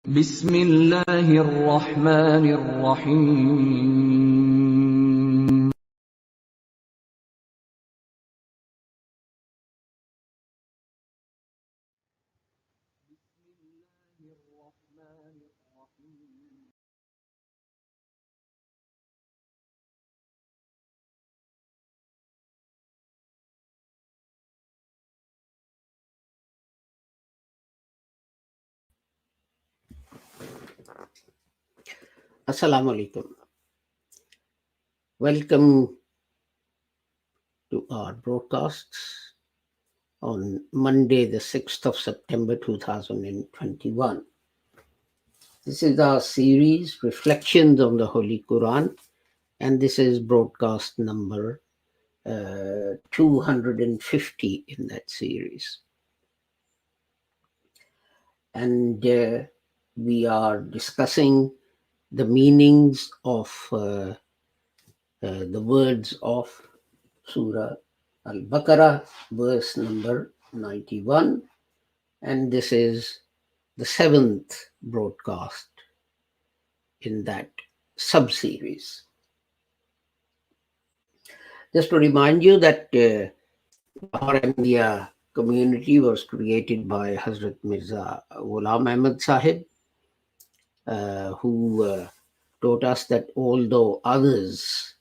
بسم الله الرحمن الرحيم Assalamu alaikum. Welcome to our broadcasts on Monday, the 6th of September 2021. This is our series, Reflections on the Holy Quran, and this is broadcast number 250 in that series. And we are discussing the meanings of the words of Surah Al-Baqarah, verse number 91, and this is the 7th broadcast in that sub-series. Just to remind you that our Ahmadiyya community was created by Hazrat Mirza Ghulam Ahmad Sahib, who taught us that although others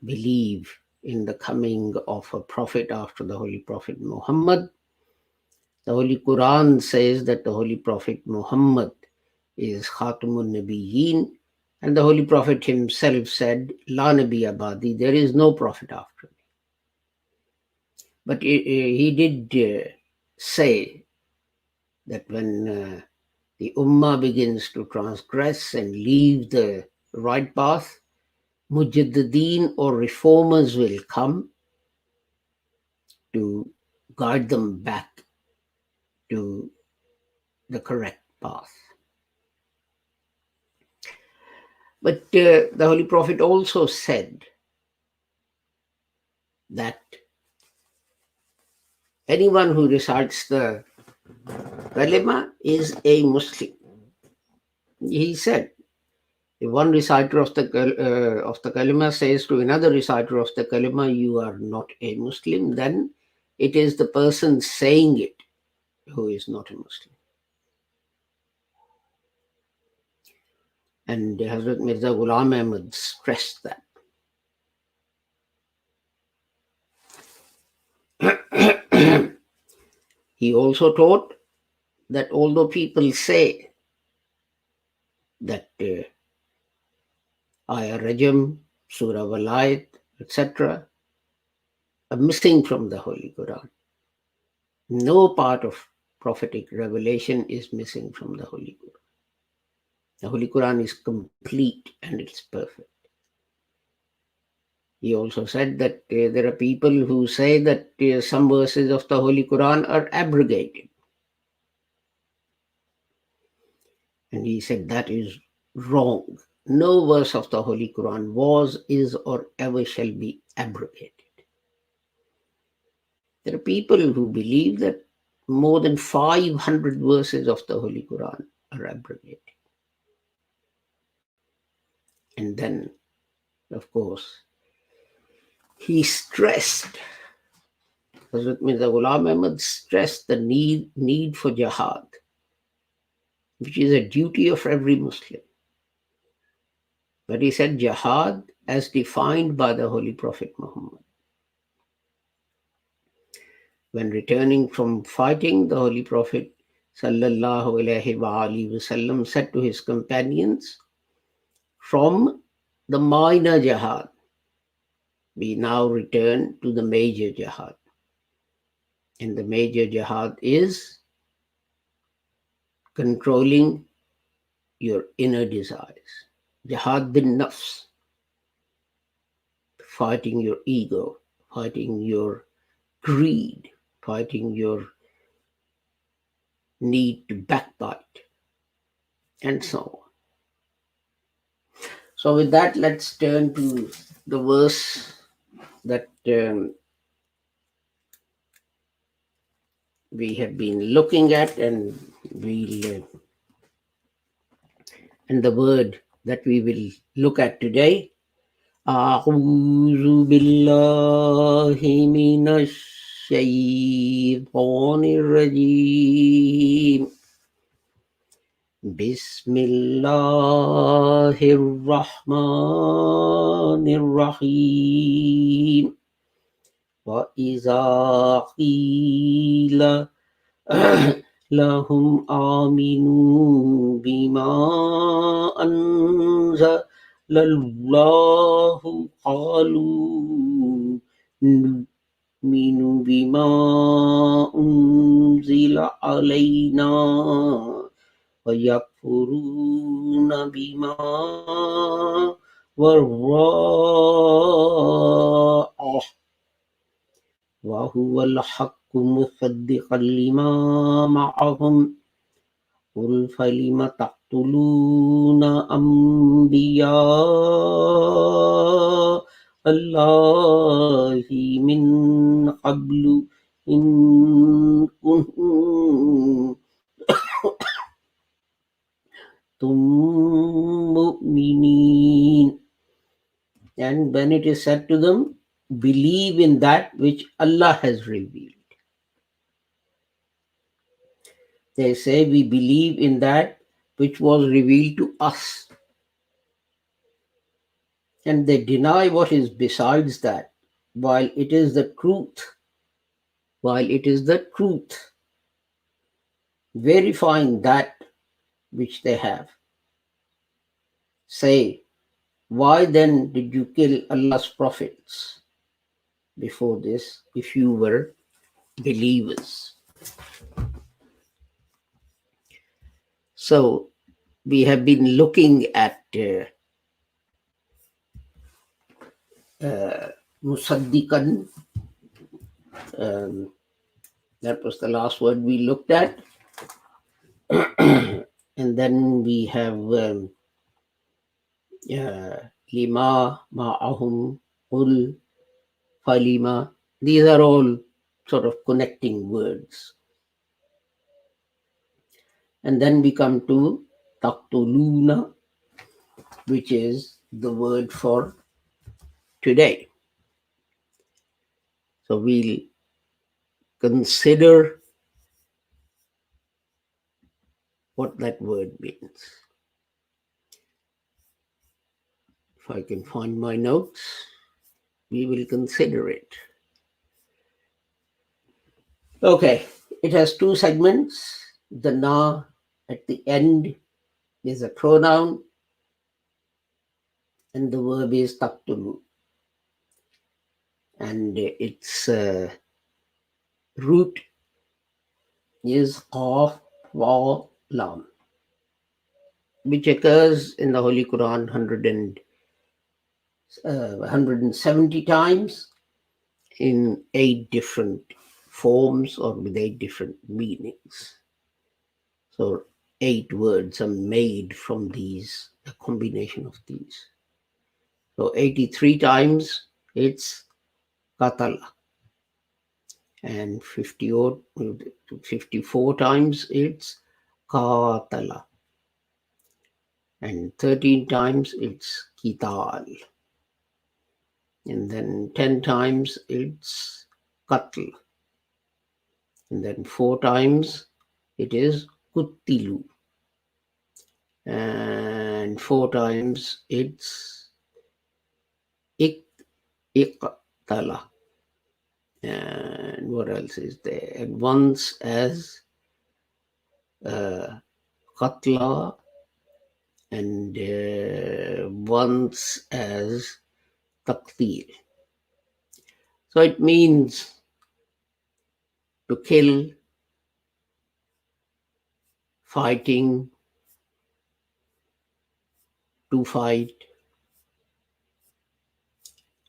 believe in the coming of a prophet after the Holy Prophet Muhammad, the Holy Quran says that the Holy Prophet Muhammad is Khatamun Nabiyyin, and the Holy Prophet himself said, La Nabi Abadi, there is no prophet after me. But he did say that when the Ummah begins to transgress and leave the right path, Mujaddideen or reformers will come to guide them back to the correct path. But the Holy Prophet also said that anyone who recites the kalima is a Muslim. He said, if one reciter of the kalima says to another reciter of the kalima, you are not a Muslim, then it is the person saying it who is not a Muslim. And Hazrat Mirza Ghulam Ahmad stressed that. He also taught that although people say that Ayah Rajam, Surah Walayat, etc., are missing from the Holy Quran. No part of prophetic revelation is missing from the Holy Quran. The Holy Quran is complete and it's perfect. He also said that there are people who say that some verses of the Holy Quran are abrogated. And he said that is wrong. No verse of the Holy Quran was, is, or ever shall be abrogated. There are people who believe that more than 500 verses of the Holy Quran are abrogated. And then, of course, he stressed, Hazrat Mirza Ghulam Ahmad stressed the need for jihad, which is a duty of every Muslim. But he said jihad as defined by the Holy Prophet Muhammad. When returning from fighting, the Holy Prophet sallallahu alaihi wasallam said to his companions, from the minor jihad, we now return to the major jihad. And the major jihad is controlling your inner desires. Jihad bin nafs, fighting your ego, fighting your greed, fighting your need to backbite, and so on. So with that, let's turn to the verse that we have been looking at, and and the word that we will look at today, أعوذ بالله من الشيطان الرجيم بسم الله الرحمن الرحيم وإذا قيل لهم آمنوا بما أنزل الله قالوا نؤمن بما أنزل علينا ويكفرون بما وراءه وهو الحق مصدقا لما معهم قل فلم تقتلون أنبياء الله من قبل إن كنتم مؤمنين. And when it is said to them, believe in that which Allah has revealed. They say, we believe in that which was revealed to us. And they deny what is besides that, while it is the truth. While it is the truth, verifying that which they have. Say, why then did you kill Allah's prophets before this if you were believers? So we have been looking at Musaddiqan. That was the last word we looked at. And then we have Lima, Ma'ahum, Qul, Falima. These are all sort of connecting words. And then we come to Taqtuluna, which is the word for today. So we'll consider what that word means. If I can find my notes, we will consider it. Okay, it has two segments. The na at the end is a pronoun, and the verb is taqtulu. And its root is qaf, wa, lam, which occurs in the Holy Quran 170 times in 8 different forms or with 8 different meanings. So 8 words are made from these, a combination of these. So 83 times it's qatala, and 54 times it's qatala, and 13 times it's qital, and then 10 times it's qatl, and then 4 times it is quttilu, and 4 times it's iqtala, and what else is there? And once as qatla, and once as taqtil. So it means to kill, fighting, to fight,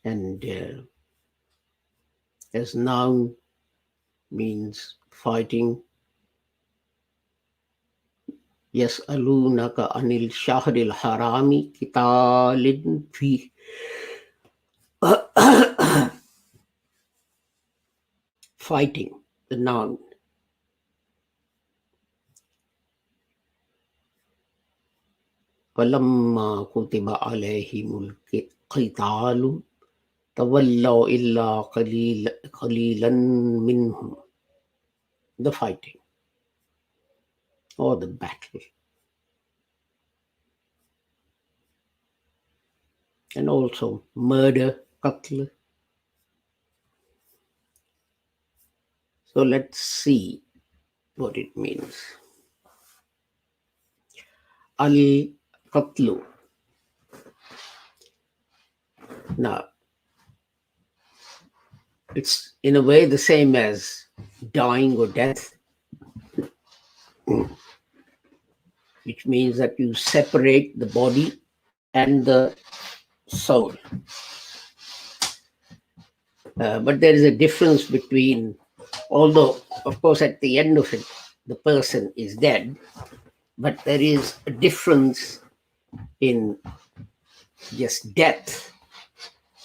and as noun means fighting. Yas'alunaka anil shahril harami qitalin fi. Fighting, the noun. فَلَمَّا كُتِبَ عَلَيْهِمُ الْقِتَالُ تَوَلَّوْا إِلَّا قَلِيلًا مِّنْهُمْ. The fighting or the battle. And also murder, qatl. So let's see what it means. Al-qatlu. Now, it's in a way the same as dying or death, which means that you separate the body and the soul. But there is a difference between, although, of course, at the end of it, the person is dead, but there is a difference in just death,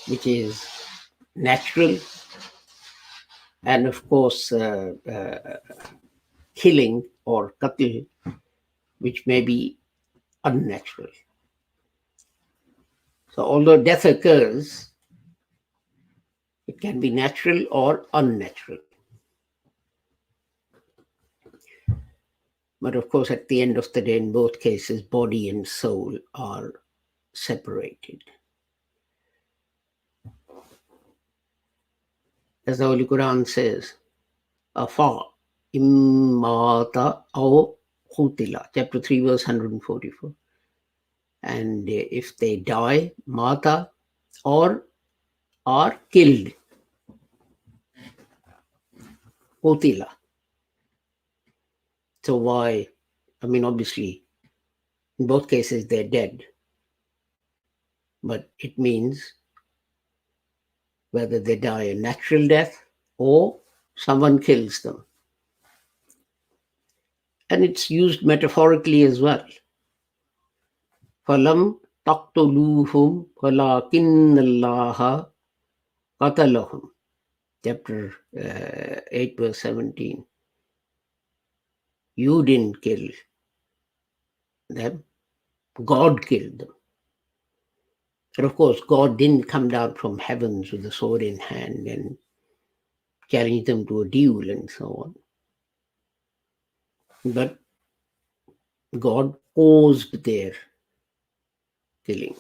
which is natural, and of course, killing or qatl, which may be unnatural. So, although death occurs, it can be natural or unnatural. But of course, at the end of the day, in both cases, body and soul are separated. As the Holy Quran says, Afa immata aw khutila, chapter 3, verse 144. And if they die, mata, or are killed, khutila. So why? I mean, obviously, in both cases, they're dead. But it means whether they die a natural death or someone kills them. And it's used metaphorically as well. فَلَمْ تَقْتُلُوهُمْ وَلَكِنَّ اللَّهَ قَتَلَهُمْ. Chapter 8, verse 17. You didn't kill them. God killed them. And of course, God didn't come down from heavens with a sword in hand and challenge them to a duel and so on. But God caused their killing.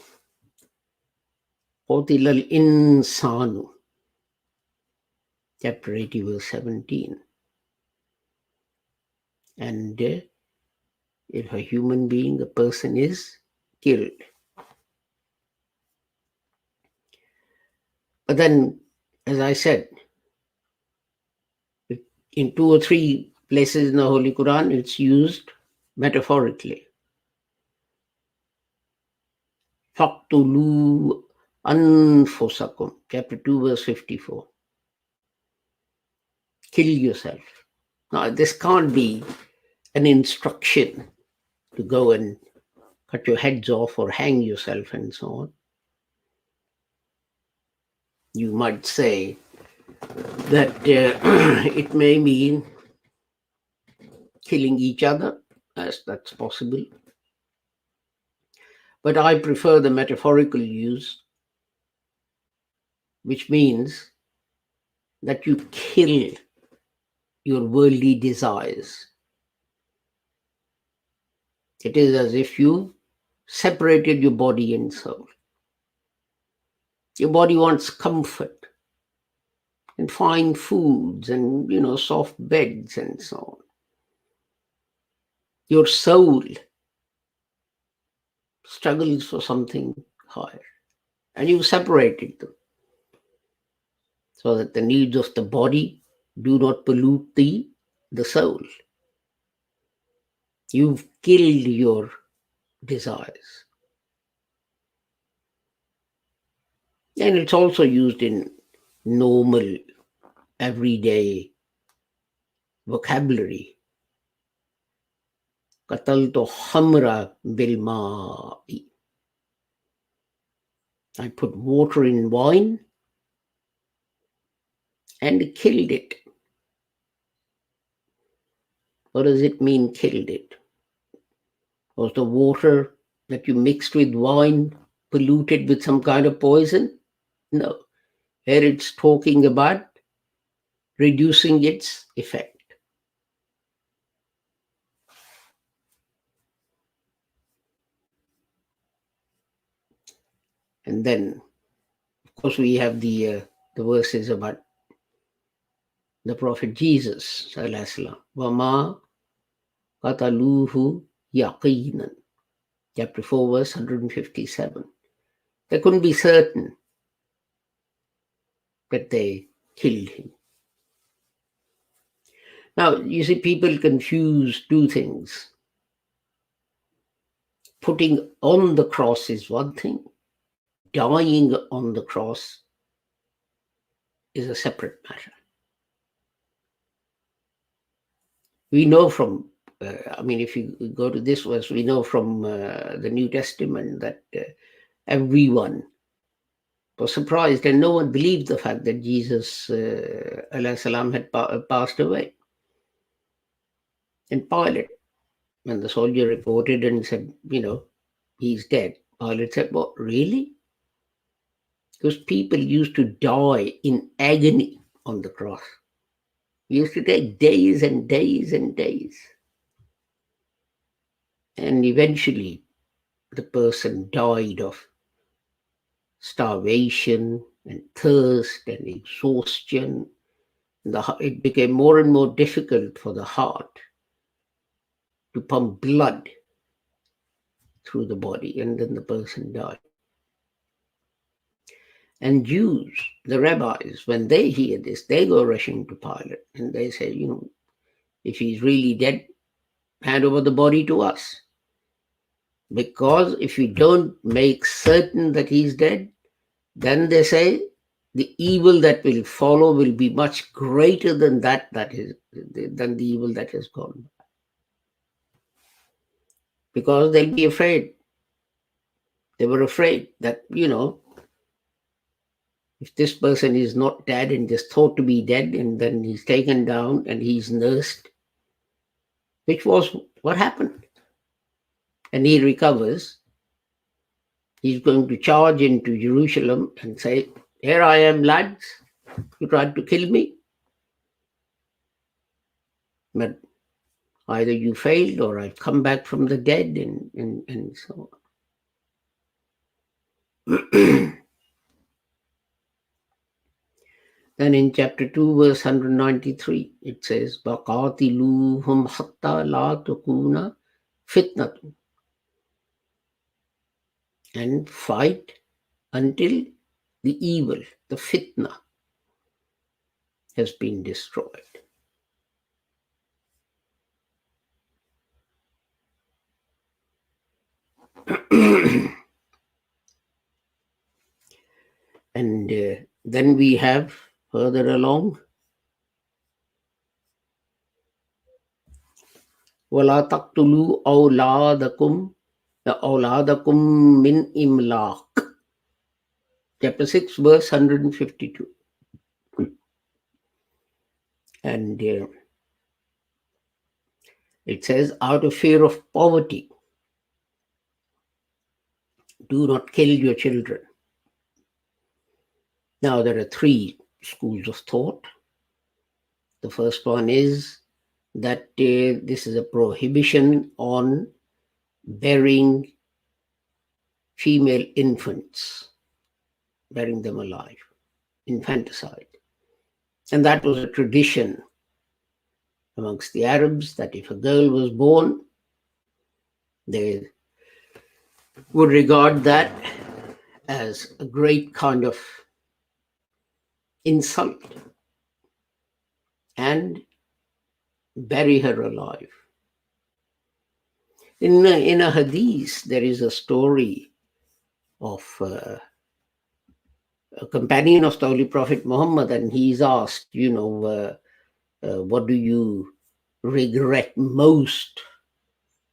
قُتِلَ الْإِنسَانُ. Chapter 80, verse 17. And if a human being, a person is killed. But then, as I said, in 2 or 3 places in the Holy Quran, it's used metaphorically. فَاقْتُلُوا أَنفُسَكُمْ, chapter 2, verse 54. Kill yourself. Now, this can't be an instruction to go and cut your heads off or hang yourself and so on. You might say that it may mean killing each other. Yes, that's possible. But I prefer the metaphorical use, which means that you kill your worldly desires. It is as if you separated your body and soul. Your body wants comfort and fine foods and, soft beds and so on. Your soul struggles for something higher, and you separated them so that the needs of the body do not pollute the soul. You've killed your desires. And it's also used in normal, everyday vocabulary. قَتَلْتُ خَمْرَ بِالْمَاءِ. I put water in wine and killed it. What does it mean, killed it? Was the water that you mixed with wine, polluted with some kind of poison. No. Here it's talking about reducing its effect. And then, of course, we have the verses about the Prophet Jesus, Wama qataluhu yaqinan, chapter 4, verse 157. They couldn't be certain that they killed him. Now, you see, people confuse two things. Putting on the cross is one thing. Dying on the cross is a separate matter. We know from, if you go to this verse, we know from the New Testament that everyone was surprised and no one believed the fact that Jesus salam had passed away. And Pilate, when the soldier reported and said, he's dead, Pilate said, what, really? Because people used to die in agony on the cross. It used to take days and days and days. And eventually, the person died of starvation and thirst and exhaustion. It became more and more difficult for the heart to pump blood through the body, and then the person died. And Jews, the rabbis, when they hear this, they go rushing to Pilate and they say, if he's really dead, hand over the body to us. Because if we don't make certain that he's dead, then they say the evil that will follow will be much greater than than the evil that has gone. Because they'll be afraid. They were afraid that, if this person is not dead and just thought to be dead, and then he's taken down and he's nursed, which was what happened, and he recovers, he's going to charge into Jerusalem and say, here I am, lads, you tried to kill me, but either you failed or I've come back from the dead, and so on. Then in chapter 2, verse 193, it says, وَقَاتِلُوهُمْ حَتَّى لَا تَكُونَ فِتْنَةٌ, and fight until the evil, the fitna, has been destroyed. And then we have further along, وَلَا تَقْتُلُوا أَوْلَادَكُمْ مِنْ إِمْلَاقٍ, chapter 6, verse 152. And it says, out of fear of poverty, do not kill your children. Now, there are three schools of thought. The first one is that this is a prohibition on burying female infants, burying them alive, infanticide. And that was a tradition amongst the Arabs, that if a girl was born, they would regard that as a great kind of insult and bury her alive. In a hadith, there is a story of a companion of the Holy Prophet Muhammad, and he's asked, what do you regret most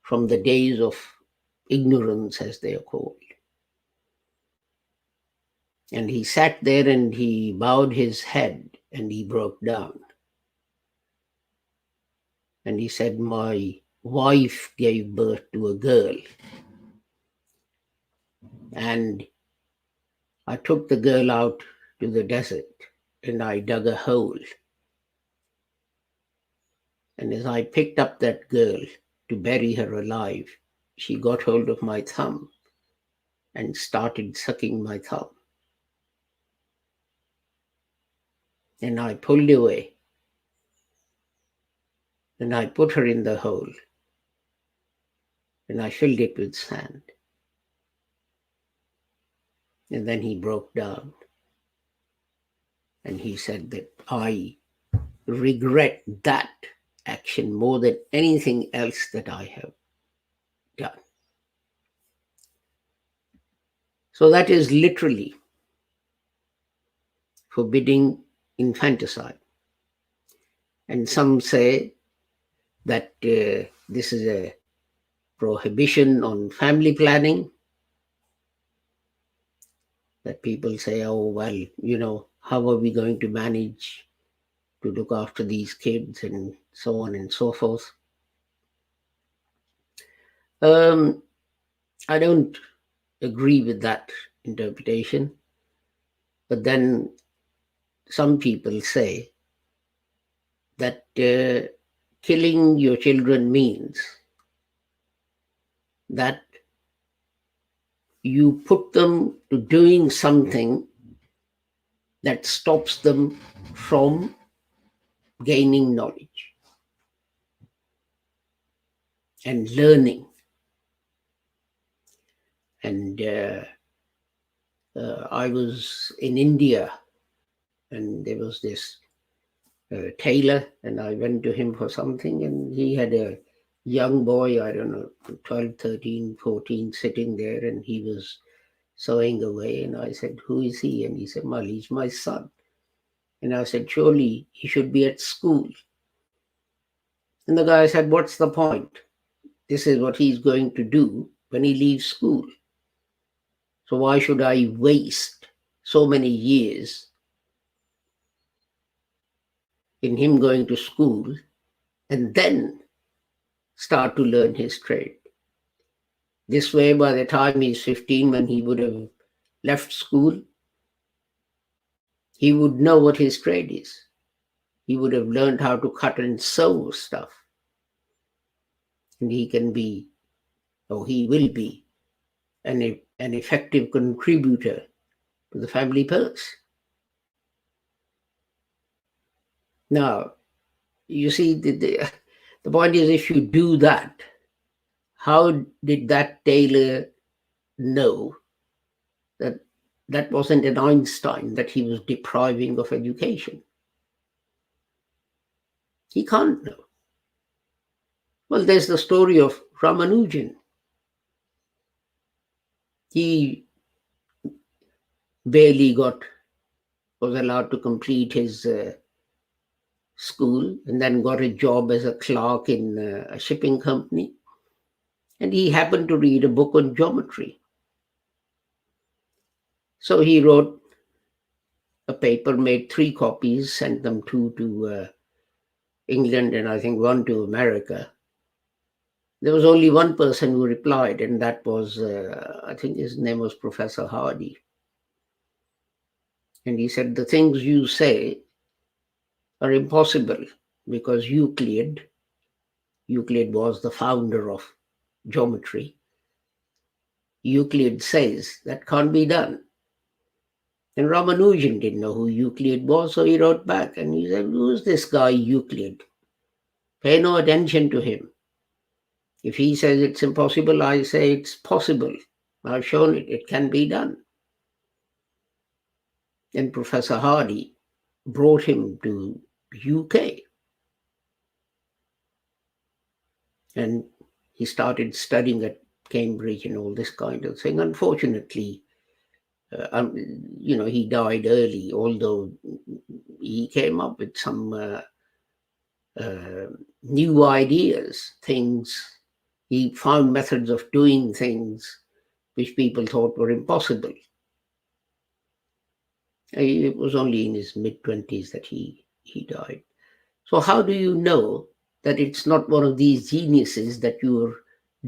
from the days of ignorance, as they are called? And he sat there and he bowed his head and he broke down. And he said, my wife gave birth to a girl And I took the girl out to the desert and I dug a hole. And as I picked up that girl to bury her alive, she got hold of my thumb and started sucking my thumb. And I pulled away. And I put her in the hole. And I filled it with sand. And then he broke down. And he said that I regret that action more than anything else that I have done. So that is literally forbidding infanticide. And some say that this is a prohibition on family planning. That people say, oh, well, how are we going to manage to look after these kids and so on and so forth. I don't agree with that interpretation. But then some people say that killing your children means that you put them to doing something that stops them from gaining knowledge and learning. And I was in India, and there was this tailor, and I went to him for something, and he had a young boy, I don't know, 12, 13, 14, sitting there, and he was sewing away. And I said, who is he? And he said, well, he's my son. And I said, surely he should be at school. And the guy said, what's the point? This is what he's going to do when he leaves school. So why should I waste so many years in him going to school and then start to learn his trade? This way, by the time he's 15, when he would have left school, he would know what his trade is. He would have learned how to cut and sew stuff. And he can be, or he will be, an effective contributor to the family purse. Now, you see, the point is, if you do that, how did that tailor know that that wasn't an Einstein that he was depriving of education? He can't know. Well, there's the story of Ramanujan. He barely was allowed to complete his school, and then got a job as a clerk in a shipping company. And he happened to read a book on geometry. So he wrote a paper, made 3 copies, sent them 2 to England, and I think 1 to America. There was only one person who replied, and that was, I think his name was Professor Hardy. And he said, the things you say are impossible because Euclid was the founder of geometry. Euclid says that can't be done. And Ramanujan didn't know who Euclid was, so he wrote back and he said, who's this guy Euclid? Pay no attention to him. If he says it's impossible, I say it's possible. I've shown it, it can be done. And Professor Hardy brought him to UK. And he started studying at Cambridge and all this kind of thing. Unfortunately, he died early, although he came up with some new ideas, things. He found methods of doing things which people thought were impossible. It was only in his mid-20s that he died. So how do you know that it's not one of these geniuses that you're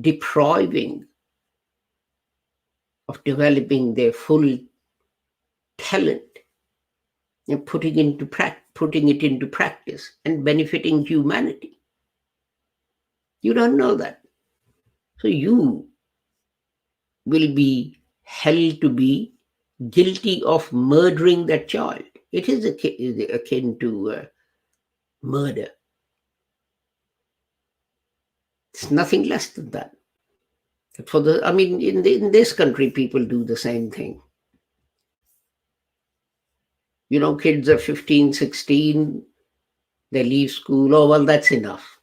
depriving of developing their full talent and putting it into practice and benefiting humanity. You don't know that. So you will be held to be guilty of murdering that child. It is akin to murder. It's nothing less than that. In this country, people do the same thing. Kids are 15, 16, they leave school. Oh, well, that's enough.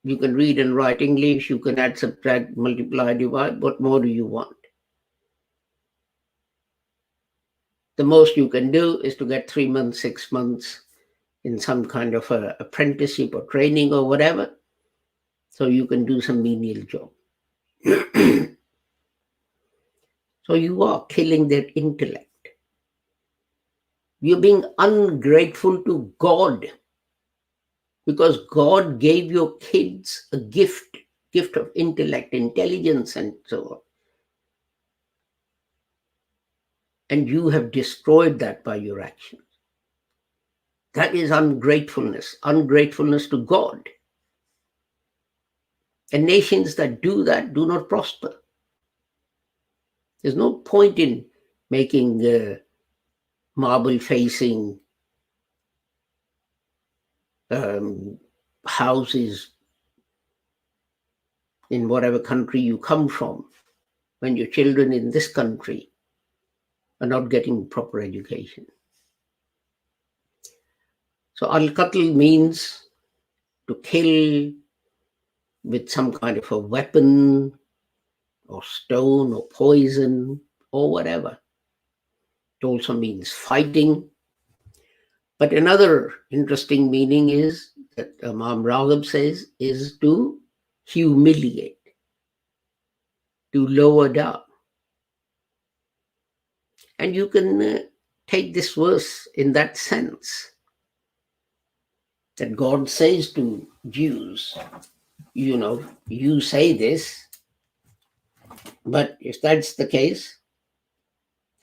You can read and write English, you can add, subtract, multiply, divide. What more do you want? The most you can do is to get 3 months, 6 months in some kind of a apprenticeship or training or whatever, so you can do some menial job. So you are killing their intellect. You're being ungrateful to God, because God gave your kids a gift of intellect, intelligence, and so on. And you have destroyed that by your actions. That is ungratefulness to God. And nations that do that do not prosper. There's no point in making marble-facing houses in whatever country you come from when your children in this country are not getting proper education. So al-qatl means to kill with some kind of a weapon or stone or poison or whatever. It also means fighting. But another interesting meaning is that Imam Raghib says is to humiliate, to lower down. And you can take this verse in that sense, that God says to Jews, you say this, but if that's the case,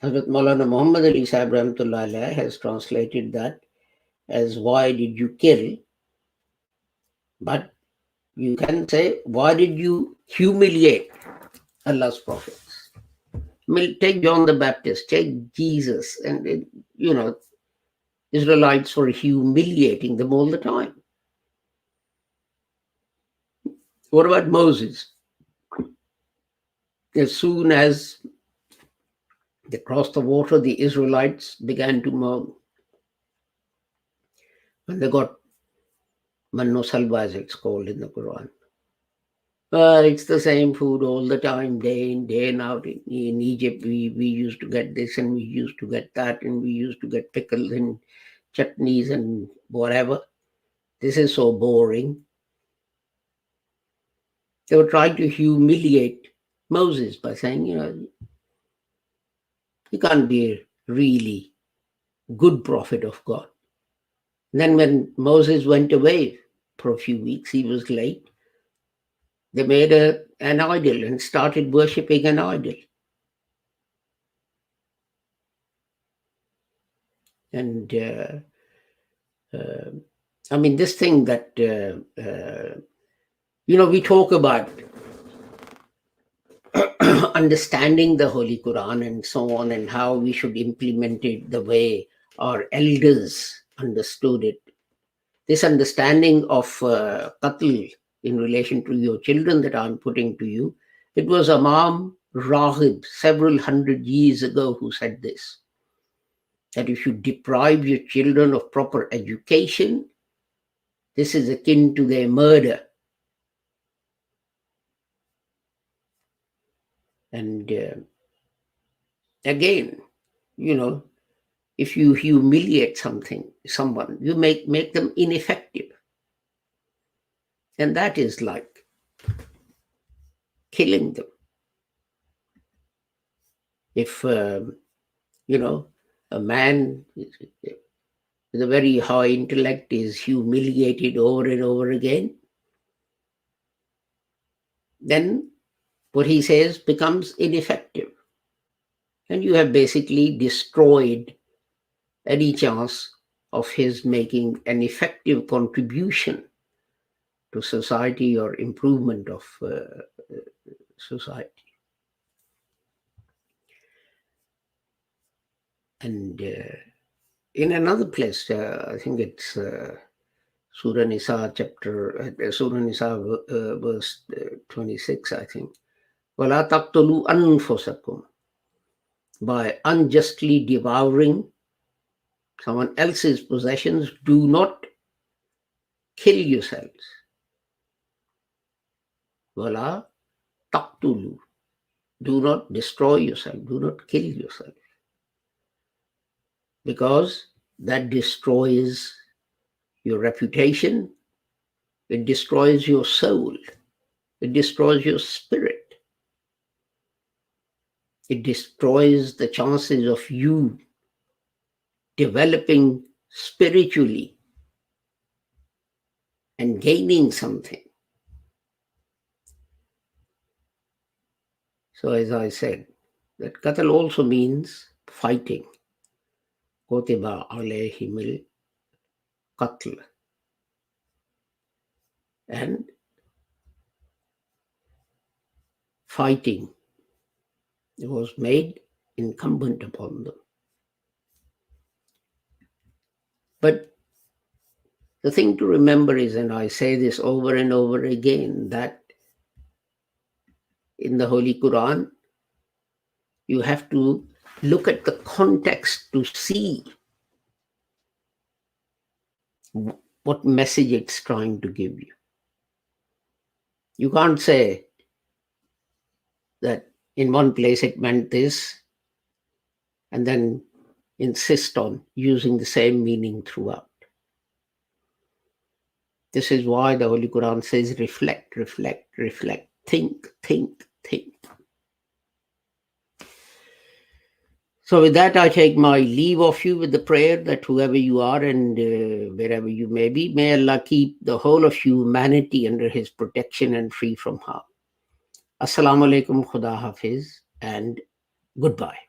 Hazrat Maulana Muhammad Ali Sahib Rahmatullah Alayhi has translated that as why did you kill? But you can say, why did you humiliate Allah's prophets? Take John the Baptist, take Jesus, and Israelites were humiliating them all the time. What about Moses? As soon as they crossed the water, the Israelites began to mourn. When they got manno salwa, as it's called in the Quran. It's the same food all the time, day in, day out. In Egypt, we used to get this and we used to get that, and we used to get pickles and chutneys and whatever. This is so boring. They were trying to humiliate Moses by saying, he can't be a really good prophet of God. And then when Moses went away for a few weeks, he was late. They made an idol and started worshipping an idol. And this thing that, we talk about understanding the Holy Quran and so on, and how we should implement it the way our elders understood it. This understanding of qatl in relation to your children that I'm putting to you, it was Imam Raghib several hundred years ago who said this, that if you deprive your children of proper education, this is akin to their murder. And again, if you humiliate someone, you make them ineffective. And that is like killing them. If, a man with a very high intellect is humiliated over and over again, then what he says becomes ineffective. And you have basically destroyed any chance of his making an effective contribution to society or improvement of society. And in another place, I think it's Surah Nisa Surah Nisa verse 26, I think. وَلَا تَقْتُلُوا أَنفُسَكُمْ, by unjustly devouring someone else's possessions, do not kill yourselves. وَلَا تَقْتُلُوا, do not destroy yourself, do not kill yourself. Because that destroys your reputation, it destroys your soul, it destroys your spirit, it destroys the chances of you developing spiritually and gaining something. So as I said, that qatl also means fighting. Kutiba alayhimil qatl. And fighting, it was made incumbent upon them. But the thing to remember is, and I say this over and over again, that in the Holy Quran, you have to look at the context to see what message it's trying to give you. You can't say that in one place it meant this and then insist on using the same meaning throughout. This is why the Holy Quran says reflect, reflect, reflect, think, think, think. So with that, I take my leave of you with the prayer that whoever you are and wherever you may be, may Allah keep the whole of humanity under his protection and free from harm. Assalamu alaikum, Khuda Hafiz, and goodbye.